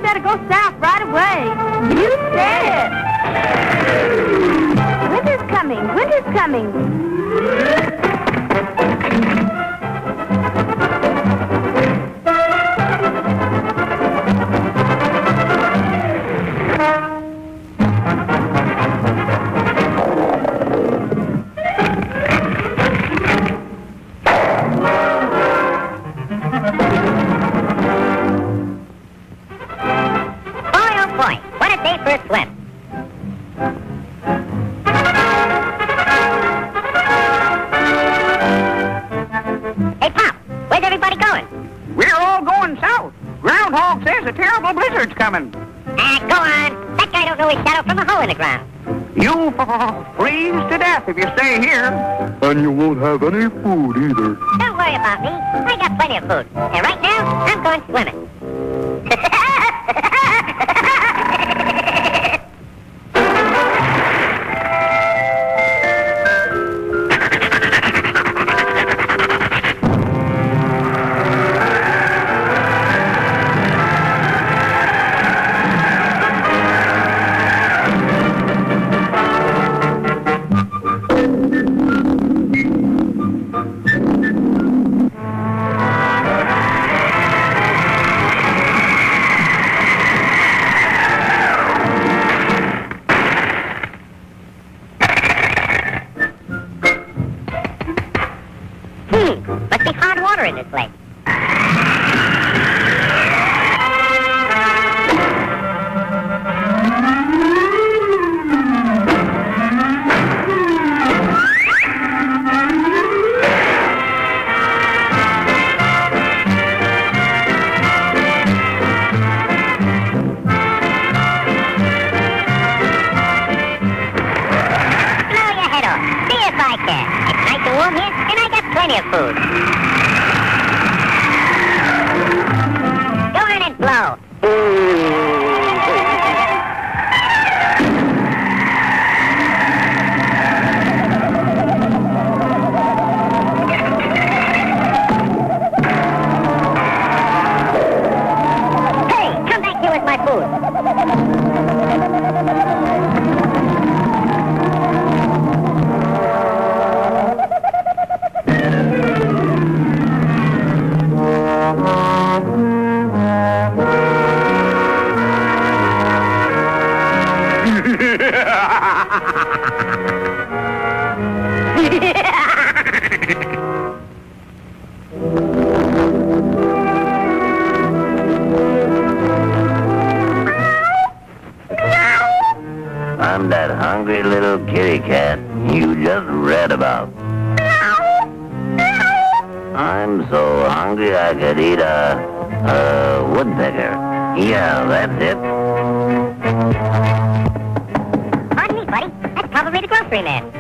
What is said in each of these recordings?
better go south right away. You said it. Winter's coming. Winter's coming. Coming. Go on. That guy don't know his shadow from a hole in the ground. You'll freeze to death if you stay here. And you won't have any food either. Don't worry about me. I got plenty of food. And right now, I'm going swimming. Must be hard water in this lake. Blow your head off. See if I can. It's nice and warm here, and I got plenty of food. Go on and blow. Hey, come back here with my food. I'm that hungry little kitty cat you just read about. I'm so hungry I could eat a woodpecker. Yeah, that's it. Pardon me, buddy. That's probably the grocery man.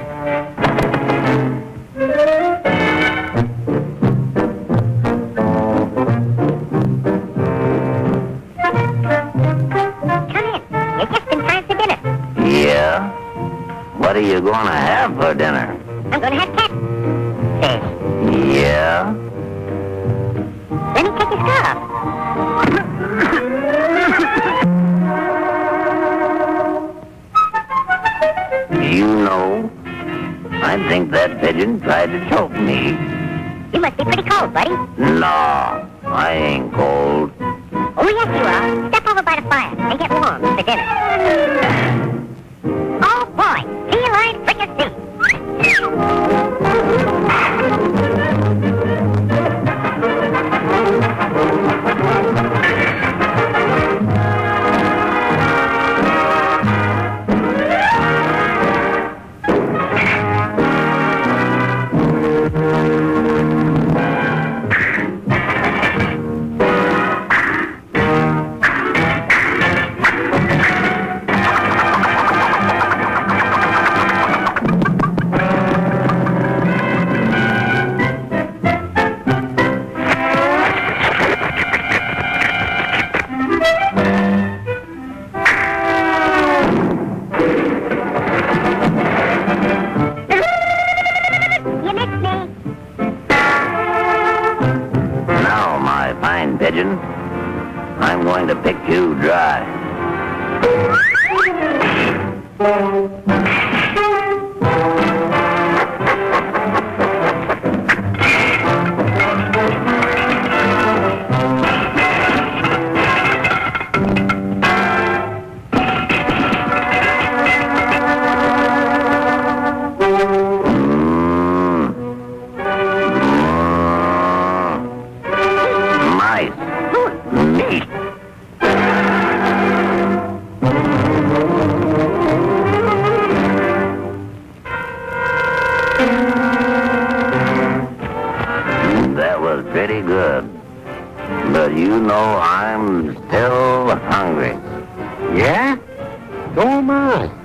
Come in. You're just in time for dinner. Yeah? What are you gonna have for dinner? I'm gonna have catfish. Yeah? Let me take your scarf. You know, I think that pigeon tried to choke me. You must be pretty cold, buddy. No, I ain't cold. Oh, yes, you are. Step over by the fire and get warm for dinner. Oh, boy. See you line, fricassee. Goodbye. That was pretty good. But you know I'm still hungry. Yeah? So am I.